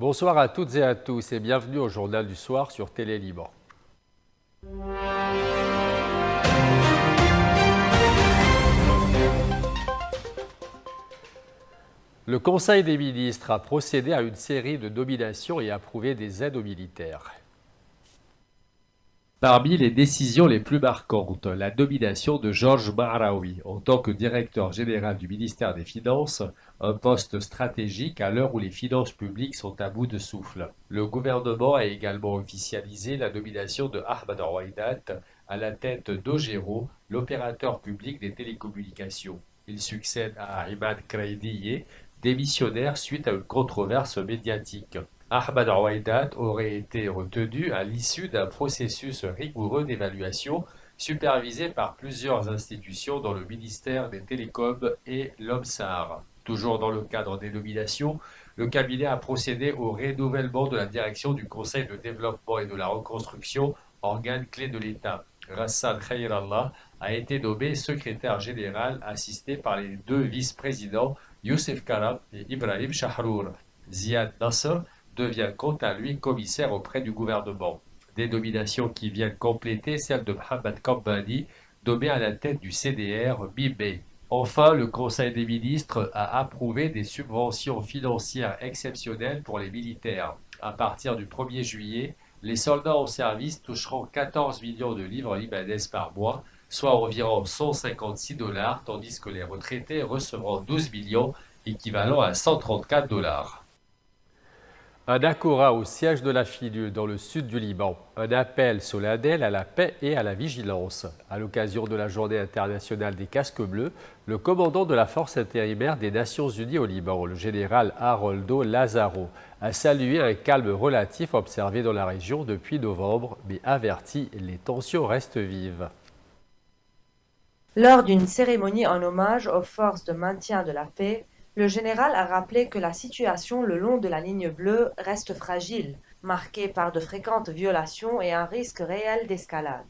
Bonsoir à toutes et à tous et bienvenue au Journal du Soir sur Télé Liban. Le Conseil des ministres a procédé à une série de nominations et approuvé des aides aux militaires. Parmi les décisions les plus marquantes, la nomination de Georges Mahraoui en tant que directeur général du ministère des Finances, un poste stratégique à l'heure où les finances publiques sont à bout de souffle. Le gouvernement a également officialisé la nomination de Ahmed Rouaidat à la tête d'Ogero, l'opérateur public des télécommunications. Il succède à Imad Kreidiye, démissionnaire suite à une controverse médiatique. Ahmed Rouaidat aurait été retenu à l'issue d'un processus rigoureux d'évaluation supervisé par plusieurs institutions dans le ministère des Télécoms et l'OMSAR. Toujours dans le cadre des nominations, le cabinet a procédé au renouvellement de la direction du Conseil de développement et de la reconstruction, organe clé de l'État. Rassan Khairallah a été nommé secrétaire général assisté par les deux vice-présidents Youssef Karam et Ibrahim Shahrour. Ziad Nasser devient quant à lui commissaire auprès du gouvernement. Des nominations qui viennent compléter celle de Mohamed Kambani, nommé à la tête du CDR mi-mai. Enfin, le Conseil des ministres a approuvé des subventions financières exceptionnelles pour les militaires. À partir du 1er juillet, les soldats en service toucheront 14 millions de livres libanaises par mois, soit environ 156 $, tandis que les retraités recevront 12 millions, équivalent à 134 $. Un Akora au siège de la FINUL dans le sud du Liban. Un appel solennel à la paix et à la vigilance. À l'occasion de la Journée internationale des casques bleus, le commandant de la force intérimaire des Nations Unies au Liban, le général Haroldo Lazaro, a salué un calme relatif observé dans la région depuis novembre, mais averti, les tensions restent vives. Lors d'une cérémonie en hommage aux forces de maintien de la paix, le général a rappelé que la situation le long de la ligne bleue reste fragile, marquée par de fréquentes violations et un risque réel d'escalade.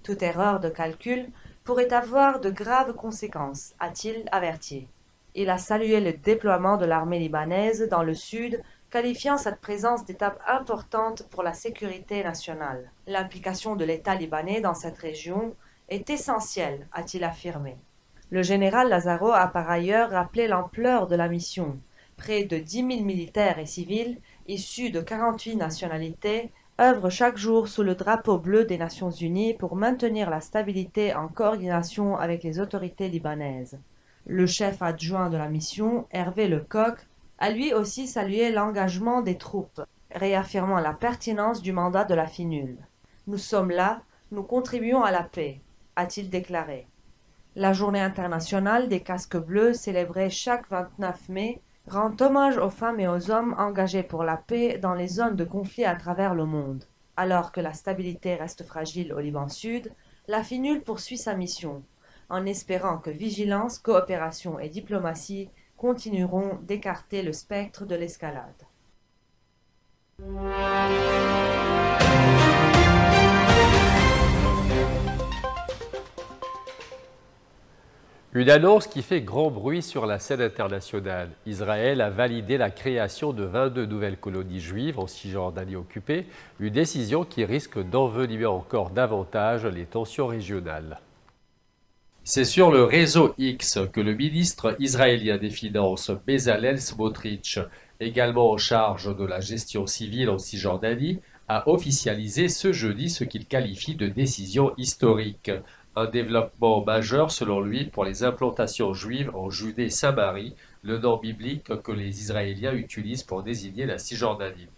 Toute erreur de calcul pourrait avoir de graves conséquences, a-t-il averti. Il a salué le déploiement de l'armée libanaise dans le sud, qualifiant cette présence d'étape importante pour la sécurité nationale. L'implication de l'État libanais dans cette région est essentielle, a-t-il affirmé. Le général Lazaro a par ailleurs rappelé l'ampleur de la mission. Près de 10 000 militaires et civils, issus de 48 nationalités, œuvrent chaque jour sous le drapeau bleu des Nations Unies pour maintenir la stabilité en coordination avec les autorités libanaises. Le chef adjoint de la mission, Hervé Lecoq, a lui aussi salué l'engagement des troupes, réaffirmant la pertinence du mandat de la FINUL. « Nous sommes là, nous contribuons à la paix », a-t-il déclaré. La Journée internationale des casques bleus, célébrée chaque 29 mai, rend hommage aux femmes et aux hommes engagés pour la paix dans les zones de conflit à travers le monde. Alors que la stabilité reste fragile au Liban Sud, la FINUL poursuit sa mission, en espérant que vigilance, coopération et diplomatie continueront d'écarter le spectre de l'escalade. Une annonce qui fait grand bruit sur la scène internationale. Israël a validé la création de 22 nouvelles colonies juives en Cisjordanie occupée, une décision qui risque d'envenimer encore davantage les tensions régionales. C'est sur le réseau X que le ministre israélien des Finances, Bezalel Smotrich, également en charge de la gestion civile en Cisjordanie, a officialisé ce jeudi ce qu'il qualifie de décision historique. Un développement majeur selon lui pour les implantations juives en Judée-Samarie, le nom biblique que les Israéliens utilisent pour désigner la Cisjordanie.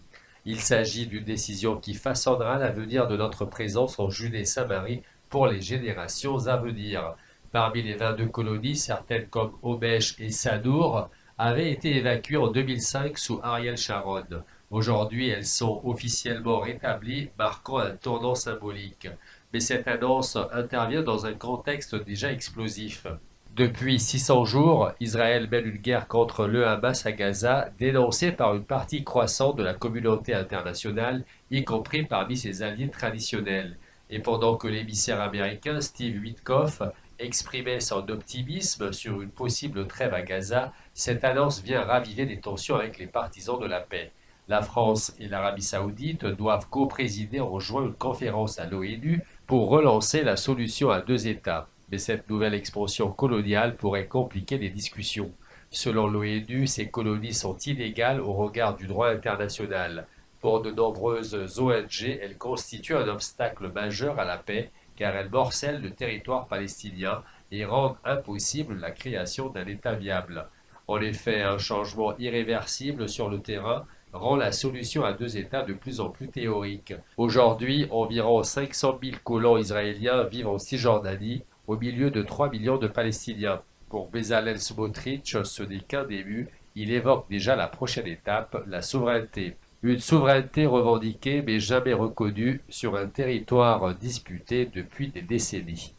Il s'agit d'une décision qui façonnera l'avenir de notre présence en Judée-Samarie pour les générations à venir. Parmi les 22 colonies, certaines comme Homesh et Sadour avaient été évacuées en 2005 sous Ariel Sharon. Aujourd'hui, elles sont officiellement rétablies, marquant un tournant symbolique. Mais cette annonce intervient dans un contexte déjà explosif. Depuis 600 jours, Israël mène une guerre contre le Hamas à Gaza, dénoncée par une partie croissante de la communauté internationale, y compris parmi ses alliés traditionnels. Et pendant que l'émissaire américain Steve Witkoff exprimait son optimisme sur une possible trêve à Gaza, cette annonce vient raviver des tensions avec les partisans de la paix. La France et l'Arabie saoudite doivent co-présider en juin une conférence à l'ONU pour relancer la solution à deux États. Mais cette nouvelle expansion coloniale pourrait compliquer les discussions. Selon l'ONU, ces colonies sont illégales au regard du droit international. Pour de nombreuses ONG, elles constituent un obstacle majeur à la paix car elles morcellent le territoire palestinien et rendent impossible la création d'un État viable. En effet, un changement irréversible sur le terrain rend la solution à deux États de plus en plus théorique. Aujourd'hui, environ 500 000 colons israéliens vivent en Cisjordanie, au milieu de 3 millions de Palestiniens. Pour Bezalel Smotrich, ce n'est qu'un début, il évoque déjà la prochaine étape, la souveraineté. Une souveraineté revendiquée mais jamais reconnue sur un territoire disputé depuis des décennies.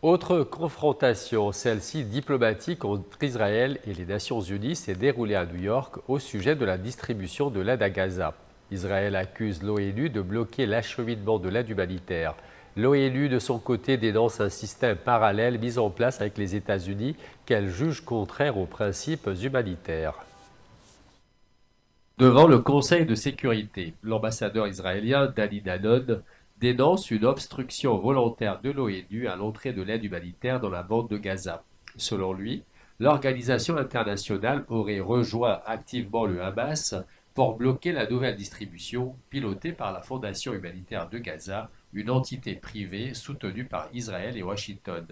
Autre confrontation, celle-ci diplomatique entre Israël et les Nations Unies, s'est déroulée à New York au sujet de la distribution de l'aide à Gaza. Israël accuse l'ONU de bloquer l'acheminement de l'aide humanitaire. L'ONU, de son côté, dénonce un système parallèle mis en place avec les États-Unis qu'elle juge contraire aux principes humanitaires. Devant le Conseil de sécurité, l'ambassadeur israélien Dani Danon dénonce une obstruction volontaire de l'ONU à l'entrée de l'aide humanitaire dans la bande de Gaza. Selon lui, l'organisation internationale aurait rejoint activement le Hamas pour bloquer la nouvelle distribution pilotée par la Fondation humanitaire de Gaza, une entité privée soutenue par Israël et Washington.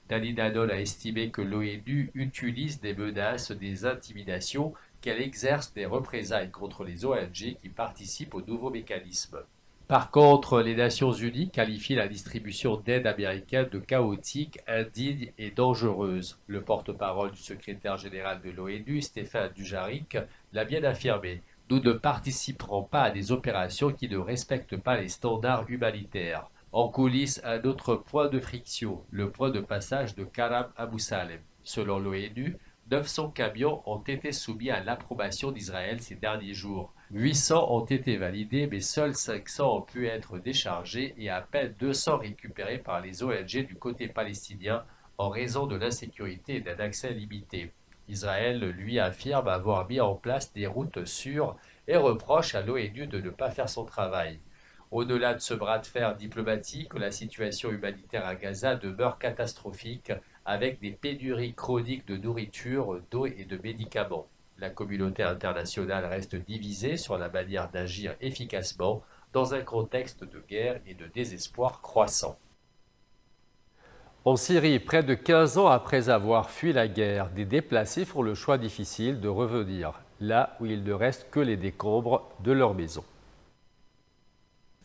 Dani Danon a estimé que l'ONU utilise des menaces, des intimidations, qu'elle exerce des représailles contre les ONG qui participent au nouveau mécanisme. Par contre, les Nations Unies qualifient la distribution d'aide américaine de chaotique, indigne et dangereuse. Le porte-parole du secrétaire général de l'ONU, Stéphane Dujarric, l'a bien affirmé. Nous ne participerons pas à des opérations qui ne respectent pas les standards humanitaires. En coulisses, un autre point de friction, le point de passage de Karam Abou Salem. Selon l'ONU, 900 camions ont été soumis à l'approbation d'Israël ces derniers jours. 800 ont été validés, mais seuls 500 ont pu être déchargés et à peine 200 récupérés par les ONG du côté palestinien en raison de l'insécurité et d'un accès limité. Israël, lui, affirme avoir mis en place des routes sûres et reproche à l'ONU de ne pas faire son travail. Au-delà de ce bras de fer diplomatique, la situation humanitaire à Gaza demeure catastrophique, avec des pénuries chroniques de nourriture, d'eau et de médicaments. La communauté internationale reste divisée sur la manière d'agir efficacement dans un contexte de guerre et de désespoir croissant. En Syrie, près de 15 ans après avoir fui la guerre, des déplacés font le choix difficile de revenir, là où il ne reste que les décombres de leur maison.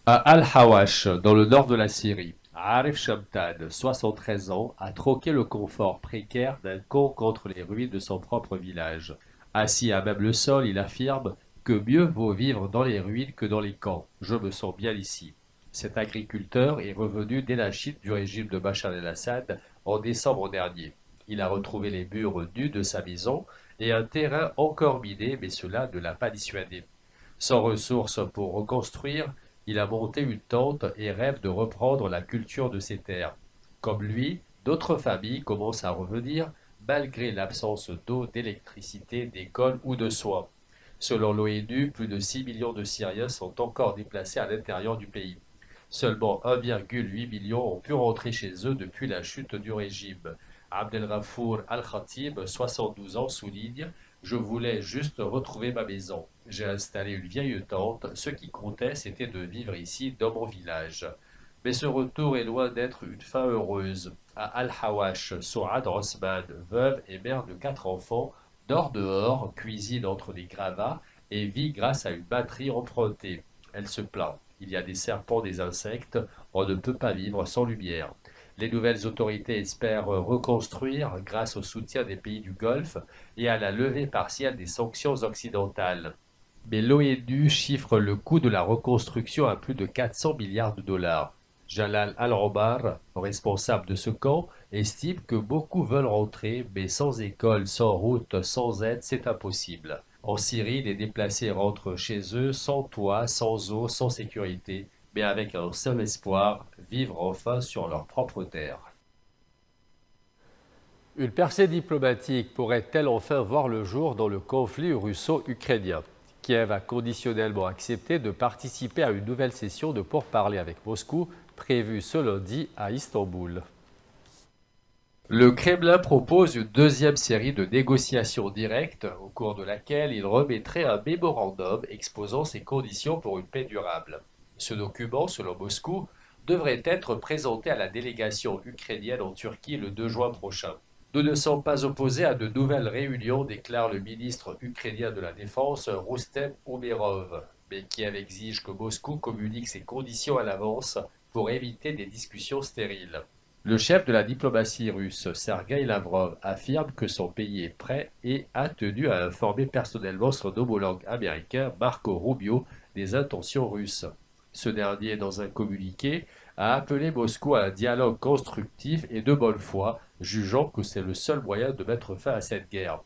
À Al-Hawash, dans le nord de la Syrie, Arif Shamtad, 73 ans, a troqué le confort précaire d'un camp contre les ruines de son propre village. Assis à même le sol, il affirme que mieux vaut vivre dans les ruines que dans les camps. Je me sens bien ici. Cet agriculteur est revenu dès la chute du régime de Bachar el-Assad en décembre dernier. Il a retrouvé les murs nus de sa maison et un terrain encore miné, mais cela ne l'a pas dissuadé. Sans ressources pour reconstruire, il a monté une tente et rêve de reprendre la culture de ses terres. Comme lui, d'autres familles commencent à revenir, malgré l'absence d'eau, d'électricité, d'école ou de soins. Selon l'ONU, plus de 6 millions de Syriens sont encore déplacés à l'intérieur du pays. Seulement 1,8 million ont pu rentrer chez eux depuis la chute du régime. Abdelghafour Al-Khatib, 72 ans, souligne « Je voulais juste retrouver ma maison. J'ai installé une vieille tente. Ce qui comptait, c'était de vivre ici, dans mon village. » Mais ce retour est loin d'être une fin heureuse. À Al-Hawash, Souad Osman, veuve et mère de 4 enfants, dort dehors, cuisine entre les gravats et vit grâce à une batterie empruntée. Elle se plaint. Il y a des serpents, des insectes, on ne peut pas vivre sans lumière. Les nouvelles autorités espèrent reconstruire grâce au soutien des pays du Golfe et à la levée partielle des sanctions occidentales. Mais l'ONU chiffre le coût de la reconstruction à plus de 400 milliards de dollars. Jalal Al-Omar, responsable de ce camp, estime que beaucoup veulent rentrer, mais sans école, sans route, sans aide, c'est impossible. En Syrie, les déplacés rentrent chez eux sans toit, sans eau, sans sécurité, mais avec un seul espoir, vivre enfin sur leur propre terre. Une percée diplomatique pourrait-elle enfin voir le jour dans le conflit russo-ukrainien? Kiev a conditionnellement accepté de participer à une nouvelle session de pourparlers avec Moscou, prévue ce lundi à Istanbul. Le Kremlin propose une deuxième série de négociations directes, au cours de laquelle il remettrait un mémorandum exposant ses conditions pour une paix durable. Ce document, selon Moscou, devrait être présenté à la délégation ukrainienne en Turquie le 2 juin prochain. Nous ne sommes pas opposés à de nouvelles réunions, déclare le ministre ukrainien de la Défense, Roustem Umerov, mais Kiev exige que Moscou communique ses conditions à l'avance pour éviter des discussions stériles. Le chef de la diplomatie russe, Sergueï Lavrov, affirme que son pays est prêt et a tenu à informer personnellement son homologue américain, Marco Rubio, des intentions russes. Ce dernier, dans un communiqué, a appelé Moscou à un dialogue constructif et de bonne foi, jugeant que c'est le seul moyen de mettre fin à cette guerre.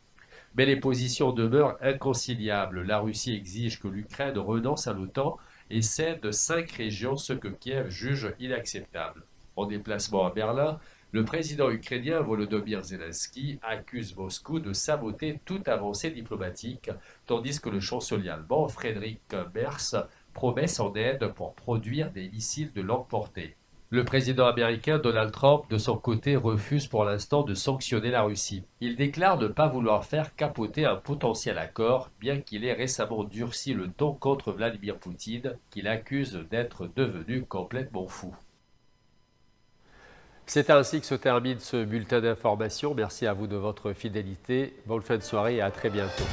Mais les positions demeurent inconciliables. La Russie exige que l'Ukraine renonce à l'OTAN et cède 5 régions, ce que Kiev juge inacceptable. En déplacement à Berlin, le président ukrainien Volodymyr Zelensky accuse Moscou de saboter toute avancée diplomatique, tandis que le chancelier allemand Friedrich Merz promet son aide pour produire des missiles de longue portée. Le président américain Donald Trump, de son côté, refuse pour l'instant de sanctionner la Russie. Il déclare ne pas vouloir faire capoter un potentiel accord, bien qu'il ait récemment durci le ton contre Vladimir Poutine, qu'il accuse d'être devenu complètement fou. C'est ainsi que se termine ce bulletin d'information. Merci à vous de votre fidélité. Bonne fin de soirée et à très bientôt.